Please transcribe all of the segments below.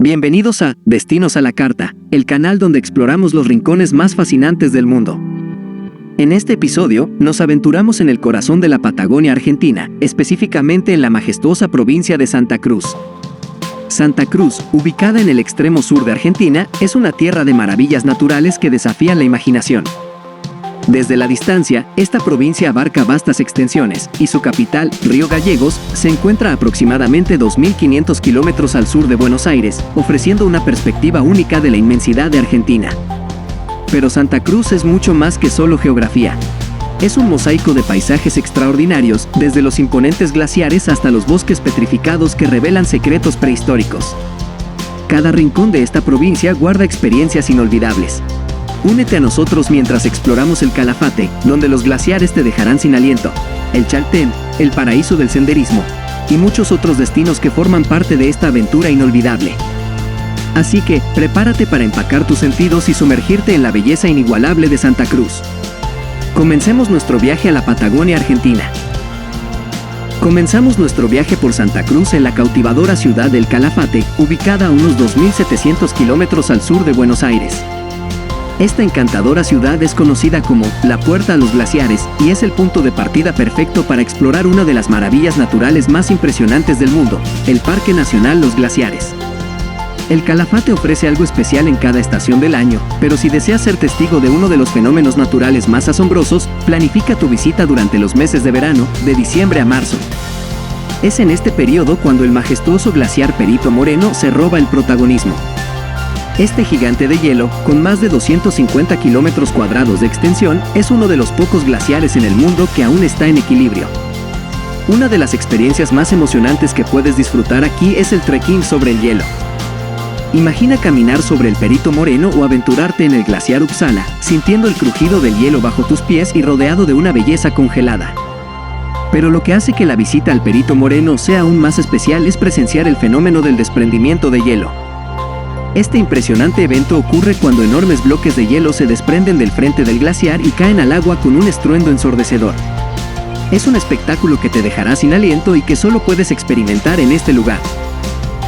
Bienvenidos a Destinos a la Carta, el canal donde exploramos los rincones más fascinantes del mundo. En este episodio, nos aventuramos en el corazón de la Patagonia Argentina, específicamente en la majestuosa provincia de Santa Cruz. Santa Cruz, ubicada en el extremo sur de Argentina, es una tierra de maravillas naturales que desafían la imaginación. Desde la distancia, esta provincia abarca vastas extensiones, y su capital, Río Gallegos, se encuentra a aproximadamente 2.500 kilómetros al sur de Buenos Aires, ofreciendo una perspectiva única de la inmensidad de Argentina. Pero Santa Cruz es mucho más que solo geografía. Es un mosaico de paisajes extraordinarios, desde los imponentes glaciares hasta los bosques petrificados que revelan secretos prehistóricos. Cada rincón de esta provincia guarda experiencias inolvidables. Únete a nosotros mientras exploramos el Calafate, donde los glaciares te dejarán sin aliento, el Chaltén, el paraíso del senderismo, y muchos otros destinos que forman parte de esta aventura inolvidable. Así que, prepárate para empacar tus sentidos y sumergirte en la belleza inigualable de Santa Cruz. Comencemos nuestro viaje a la Patagonia Argentina. Comenzamos nuestro viaje por Santa Cruz en la cautivadora ciudad del Calafate, ubicada a unos 2.700 kilómetros al sur de Buenos Aires. Esta encantadora ciudad es conocida como la Puerta a los Glaciares y es el punto de partida perfecto para explorar una de las maravillas naturales más impresionantes del mundo, el Parque Nacional Los Glaciares. El Calafate ofrece algo especial en cada estación del año, pero si deseas ser testigo de uno de los fenómenos naturales más asombrosos, planifica tu visita durante los meses de verano, de diciembre a marzo. Es en este periodo cuando el majestuoso glaciar Perito Moreno se roba el protagonismo. Este gigante de hielo, con más de 250 kilómetros cuadrados de extensión, es uno de los pocos glaciares en el mundo que aún está en equilibrio. Una de las experiencias más emocionantes que puedes disfrutar aquí es el trekking sobre el hielo. Imagina caminar sobre el Perito Moreno o aventurarte en el glaciar Uppsala, sintiendo el crujido del hielo bajo tus pies y rodeado de una belleza congelada. Pero lo que hace que la visita al Perito Moreno sea aún más especial es presenciar el fenómeno del desprendimiento de hielo. Este impresionante evento ocurre cuando enormes bloques de hielo se desprenden del frente del glaciar y caen al agua con un estruendo ensordecedor. Es un espectáculo que te dejará sin aliento y que solo puedes experimentar en este lugar.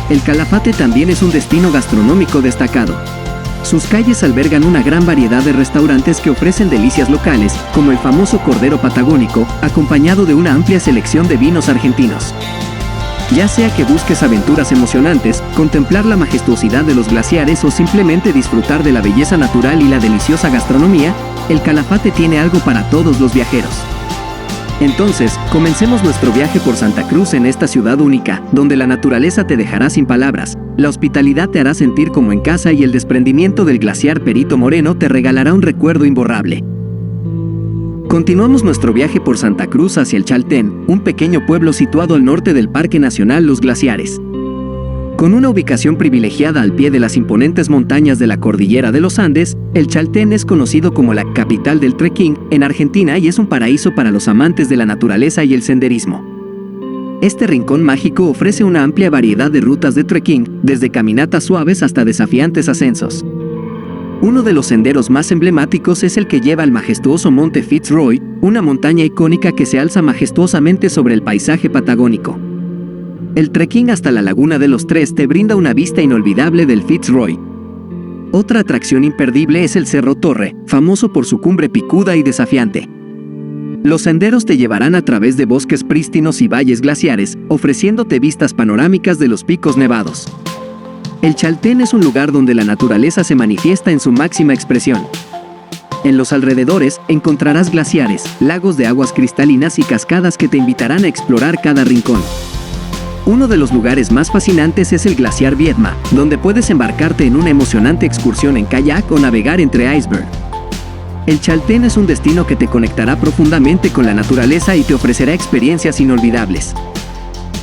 El Calafate también es un destino gastronómico destacado. Sus calles albergan una gran variedad de restaurantes que ofrecen delicias locales, como el famoso cordero patagónico, acompañado de una amplia selección de vinos argentinos. Ya sea que busques aventuras emocionantes, contemplar la majestuosidad de los glaciares o simplemente disfrutar de la belleza natural y la deliciosa gastronomía, el Calafate tiene algo para todos los viajeros. Entonces, comencemos nuestro viaje por Santa Cruz en esta ciudad única, donde la naturaleza te dejará sin palabras, la hospitalidad te hará sentir como en casa y el desprendimiento del glaciar Perito Moreno te regalará un recuerdo imborrable. Continuamos nuestro viaje por Santa Cruz hacia el Chaltén, un pequeño pueblo situado al norte del Parque Nacional Los Glaciares. Con una ubicación privilegiada al pie de las imponentes montañas de la cordillera de los Andes, el Chaltén es conocido como la capital del trekking en Argentina y es un paraíso para los amantes de la naturaleza y el senderismo. Este rincón mágico ofrece una amplia variedad de rutas de trekking, desde caminatas suaves hasta desafiantes ascensos. Uno de los senderos más emblemáticos es el que lleva al majestuoso Monte Fitzroy, una montaña icónica que se alza majestuosamente sobre el paisaje patagónico. El trekking hasta la Laguna de los Tres te brinda una vista inolvidable del Fitzroy. Otra atracción imperdible es el Cerro Torre, famoso por su cumbre picuda y desafiante. Los senderos te llevarán a través de bosques prístinos y valles glaciares, ofreciéndote vistas panorámicas de los picos nevados. El Chaltén es un lugar donde la naturaleza se manifiesta en su máxima expresión. En los alrededores encontrarás glaciares, lagos de aguas cristalinas y cascadas que te invitarán a explorar cada rincón. Uno de los lugares más fascinantes es el glaciar Viedma, donde puedes embarcarte en una emocionante excursión en kayak o navegar entre iceberg. El Chaltén es un destino que te conectará profundamente con la naturaleza y te ofrecerá experiencias inolvidables.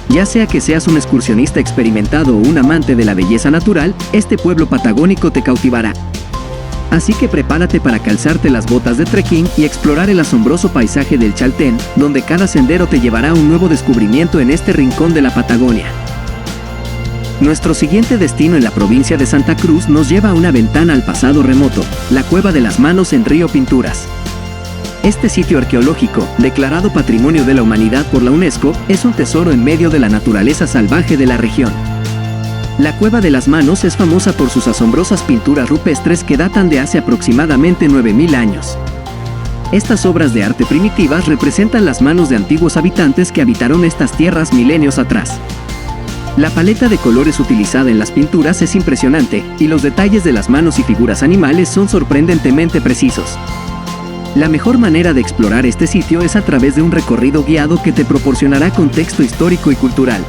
Ya sea que seas un excursionista experimentado o un amante de la belleza natural, este pueblo patagónico te cautivará. Así que prepárate para calzarte las botas de trekking y explorar el asombroso paisaje del Chaltén, donde cada sendero te llevará a un nuevo descubrimiento en este rincón de la Patagonia. Nuestro siguiente destino en la provincia de Santa Cruz nos lleva a una ventana al pasado remoto, la Cueva de las Manos en Río Pinturas. Este sitio arqueológico, declarado Patrimonio de la Humanidad por la UNESCO, es un tesoro en medio de la naturaleza salvaje de la región. La Cueva de las Manos es famosa por sus asombrosas pinturas rupestres que datan de hace aproximadamente 9000 años. Estas obras de arte primitivas representan las manos de antiguos habitantes que habitaron estas tierras milenios atrás. La paleta de colores utilizada en las pinturas es impresionante, y los detalles de las manos y figuras animales son sorprendentemente precisos. La mejor manera de explorar este sitio es a través de un recorrido guiado que te proporcionará contexto histórico y cultural.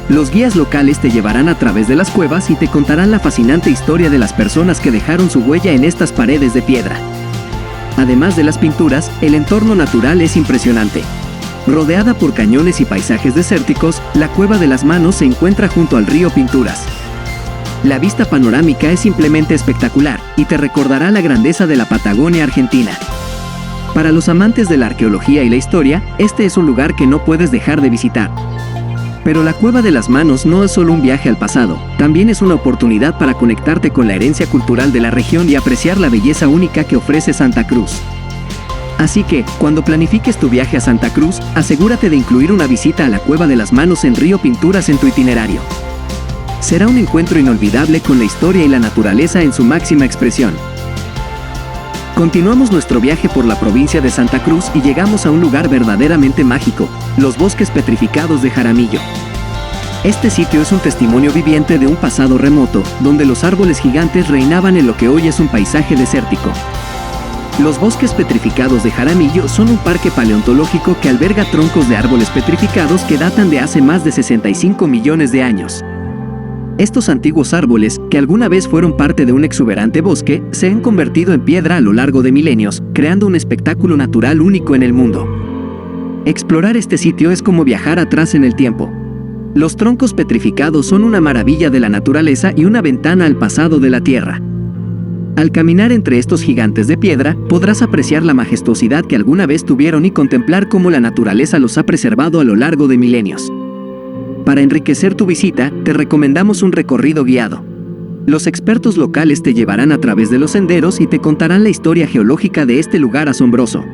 Los guías locales te llevarán a través de las cuevas y te contarán la fascinante historia de las personas que dejaron su huella en estas paredes de piedra. Además de las pinturas, el entorno natural es impresionante. Rodeada por cañones y paisajes desérticos, la Cueva de las Manos se encuentra junto al río Pinturas. La vista panorámica es simplemente espectacular y te recordará la grandeza de la Patagonia Argentina. Para los amantes de la arqueología y la historia, este es un lugar que no puedes dejar de visitar. Pero la Cueva de las Manos no es solo un viaje al pasado, también es una oportunidad para conectarte con la herencia cultural de la región y apreciar la belleza única que ofrece Santa Cruz. Así que, cuando planifiques tu viaje a Santa Cruz, asegúrate de incluir una visita a la Cueva de las Manos en Río Pinturas en tu itinerario. Será un encuentro inolvidable con la historia y la naturaleza en su máxima expresión. Continuamos nuestro viaje por la provincia de Santa Cruz y llegamos a un lugar verdaderamente mágico, los bosques petrificados de Jaramillo. Este sitio es un testimonio viviente de un pasado remoto, donde los árboles gigantes reinaban en lo que hoy es un paisaje desértico. Los bosques petrificados de Jaramillo son un parque paleontológico que alberga troncos de árboles petrificados que datan de hace más de 65 millones de años. Estos antiguos árboles, que alguna vez fueron parte de un exuberante bosque, se han convertido en piedra a lo largo de milenios, creando un espectáculo natural único en el mundo. Explorar este sitio es como viajar atrás en el tiempo. Los troncos petrificados son una maravilla de la naturaleza y una ventana al pasado de la Tierra. Al caminar entre estos gigantes de piedra, podrás apreciar la majestuosidad que alguna vez tuvieron y contemplar cómo la naturaleza los ha preservado a lo largo de milenios. Para enriquecer tu visita, te recomendamos un recorrido guiado. Los expertos locales te llevarán a través de los senderos y te contarán la historia geológica de este lugar asombroso.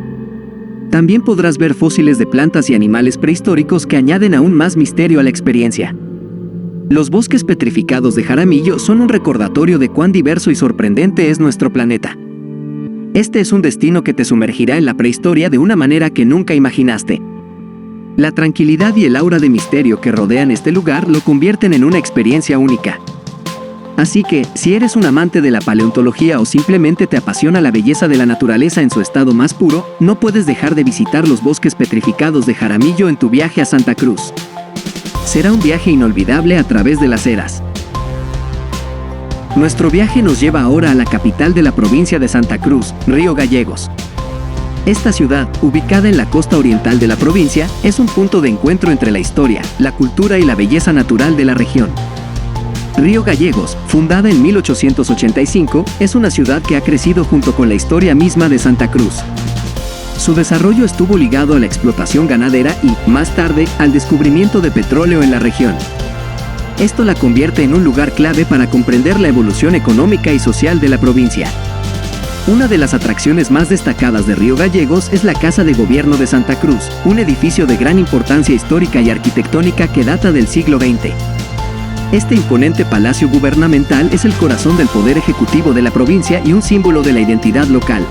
También podrás ver fósiles de plantas y animales prehistóricos que añaden aún más misterio a la experiencia. Los bosques petrificados de Jaramillo son un recordatorio de cuán diverso y sorprendente es nuestro planeta. Este es un destino que te sumergirá en la prehistoria de una manera que nunca imaginaste. La tranquilidad y el aura de misterio que rodean este lugar lo convierten en una experiencia única. Así que, si eres un amante de la paleontología o simplemente te apasiona la belleza de la naturaleza en su estado más puro, no puedes dejar de visitar los bosques petrificados de Jaramillo en tu viaje a Santa Cruz. Será un viaje inolvidable a través de las eras. Nuestro viaje nos lleva ahora a la capital de la provincia de Santa Cruz, Río Gallegos. Esta ciudad, ubicada en la costa oriental de la provincia, es un punto de encuentro entre la historia, la cultura y la belleza natural de la región. Río Gallegos, fundada en 1885, es una ciudad que ha crecido junto con la historia misma de Santa Cruz. Su desarrollo estuvo ligado a la explotación ganadera y, más tarde, al descubrimiento de petróleo en la región. Esto la convierte en un lugar clave para comprender la evolución económica y social de la provincia. Una de las atracciones más destacadas de Río Gallegos es la Casa de Gobierno de Santa Cruz, un edificio de gran importancia histórica y arquitectónica que data del siglo XX. Este imponente palacio gubernamental es el corazón del poder ejecutivo de la provincia y un símbolo de la identidad local.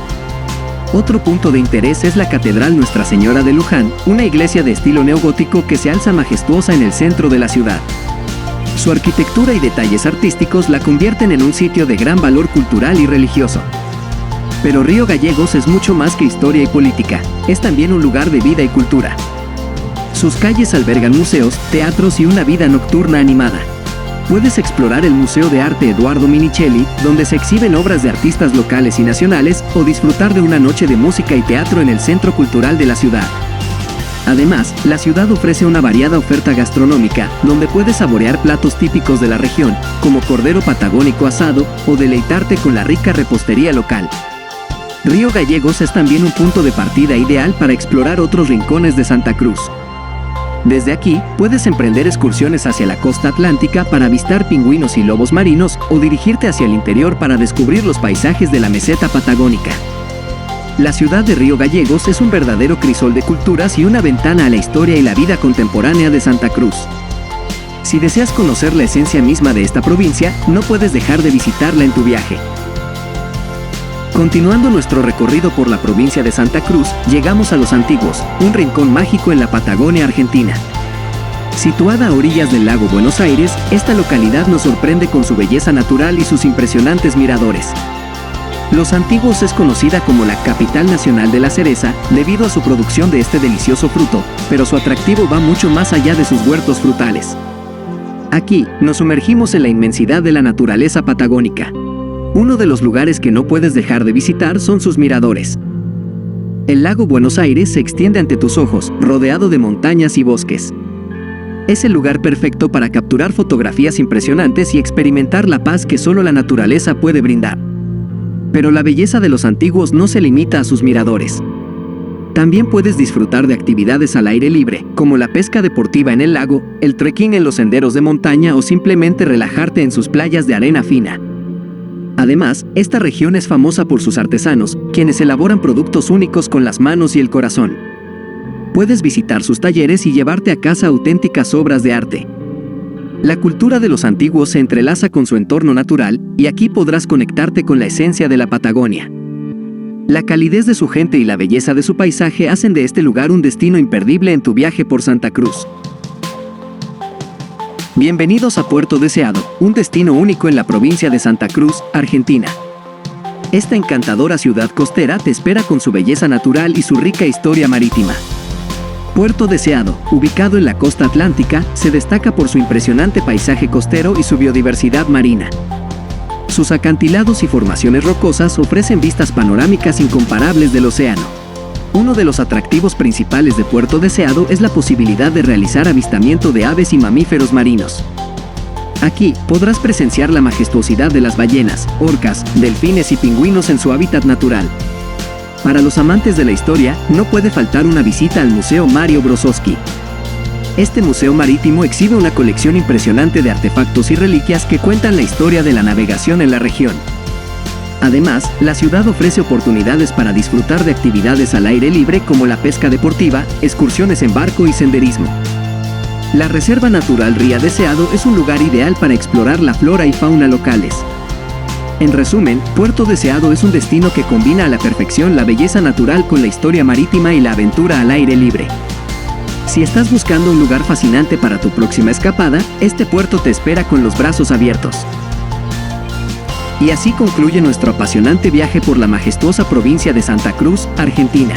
Otro punto de interés es la Catedral Nuestra Señora de Luján, una iglesia de estilo neogótico que se alza majestuosa en el centro de la ciudad. Su arquitectura y detalles artísticos la convierten en un sitio de gran valor cultural y religioso. Pero Río Gallegos es mucho más que historia y política, es también un lugar de vida y cultura. Sus calles albergan museos, teatros y una vida nocturna animada. Puedes explorar el Museo de Arte Eduardo Minichelli, donde se exhiben obras de artistas locales y nacionales, o disfrutar de una noche de música y teatro en el Centro Cultural de la ciudad. Además, la ciudad ofrece una variada oferta gastronómica, donde puedes saborear platos típicos de la región, como cordero patagónico asado, o deleitarte con la rica repostería local. Río Gallegos es también un punto de partida ideal para explorar otros rincones de Santa Cruz. Desde aquí, puedes emprender excursiones hacia la costa atlántica para avistar pingüinos y lobos marinos o dirigirte hacia el interior para descubrir los paisajes de la meseta patagónica. La ciudad de Río Gallegos es un verdadero crisol de culturas y una ventana a la historia y la vida contemporánea de Santa Cruz. Si deseas conocer la esencia misma de esta provincia, no puedes dejar de visitarla en tu viaje. Continuando nuestro recorrido por la provincia de Santa Cruz, llegamos a Los Antiguos, un rincón mágico en la Patagonia Argentina. Situada a orillas del lago Buenos Aires, esta localidad nos sorprende con su belleza natural y sus impresionantes miradores. Los Antiguos es conocida como la capital nacional de la cereza debido a su producción de este delicioso fruto, pero su atractivo va mucho más allá de sus huertos frutales. Aquí, nos sumergimos en la inmensidad de la naturaleza patagónica. Uno de los lugares que no puedes dejar de visitar son sus miradores. El lago Buenos Aires se extiende ante tus ojos, rodeado de montañas y bosques. Es el lugar perfecto para capturar fotografías impresionantes y experimentar la paz que solo la naturaleza puede brindar. Pero la belleza de Los Antiguos no se limita a sus miradores. También puedes disfrutar de actividades al aire libre, como la pesca deportiva en el lago, el trekking en los senderos de montaña o simplemente relajarte en sus playas de arena fina. Además, esta región es famosa por sus artesanos, quienes elaboran productos únicos con las manos y el corazón. Puedes visitar sus talleres y llevarte a casa auténticas obras de arte. La cultura de Los Antiguos se entrelaza con su entorno natural, y aquí podrás conectarte con la esencia de la Patagonia. La calidez de su gente y la belleza de su paisaje hacen de este lugar un destino imperdible en tu viaje por Santa Cruz. Bienvenidos a Puerto Deseado, un destino único en la provincia de Santa Cruz, Argentina. Esta encantadora ciudad costera te espera con su belleza natural y su rica historia marítima. Puerto Deseado, ubicado en la costa atlántica, se destaca por su impresionante paisaje costero y su biodiversidad marina. Sus acantilados y formaciones rocosas ofrecen vistas panorámicas incomparables del océano. Uno de los atractivos principales de Puerto Deseado es la posibilidad de realizar avistamiento de aves y mamíferos marinos. Aquí podrás presenciar la majestuosidad de las ballenas, orcas, delfines y pingüinos en su hábitat natural. Para los amantes de la historia, no puede faltar una visita al Museo Mario Brozowski. Este museo marítimo exhibe una colección impresionante de artefactos y reliquias que cuentan la historia de la navegación en la región. Además, la ciudad ofrece oportunidades para disfrutar de actividades al aire libre como la pesca deportiva, excursiones en barco y senderismo. La Reserva Natural Ría Deseado es un lugar ideal para explorar la flora y fauna locales. En resumen, Puerto Deseado es un destino que combina a la perfección la belleza natural con la historia marítima y la aventura al aire libre. Si estás buscando un lugar fascinante para tu próxima escapada, este puerto te espera con los brazos abiertos. Y así concluye nuestro apasionante viaje por la majestuosa provincia de Santa Cruz, Argentina.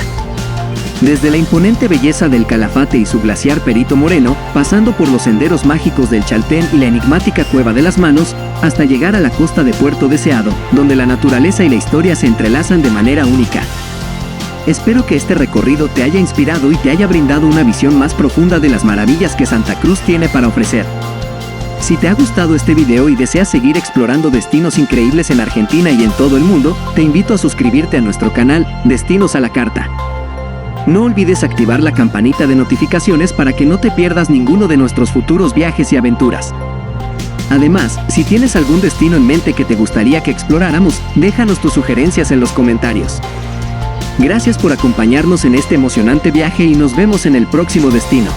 Desde la imponente belleza del Calafate y su glaciar Perito Moreno, pasando por los senderos mágicos del Chaltén y la enigmática Cueva de las Manos, hasta llegar a la costa de Puerto Deseado, donde la naturaleza y la historia se entrelazan de manera única. Espero que este recorrido te haya inspirado y te haya brindado una visión más profunda de las maravillas que Santa Cruz tiene para ofrecer. Si te ha gustado este video y deseas seguir explorando destinos increíbles en Argentina y en todo el mundo, te invito a suscribirte a nuestro canal, Destinos a la Carta. No olvides activar la campanita de notificaciones para que no te pierdas ninguno de nuestros futuros viajes y aventuras. Además, si tienes algún destino en mente que te gustaría que exploráramos, déjanos tus sugerencias en los comentarios. Gracias por acompañarnos en este emocionante viaje y nos vemos en el próximo destino.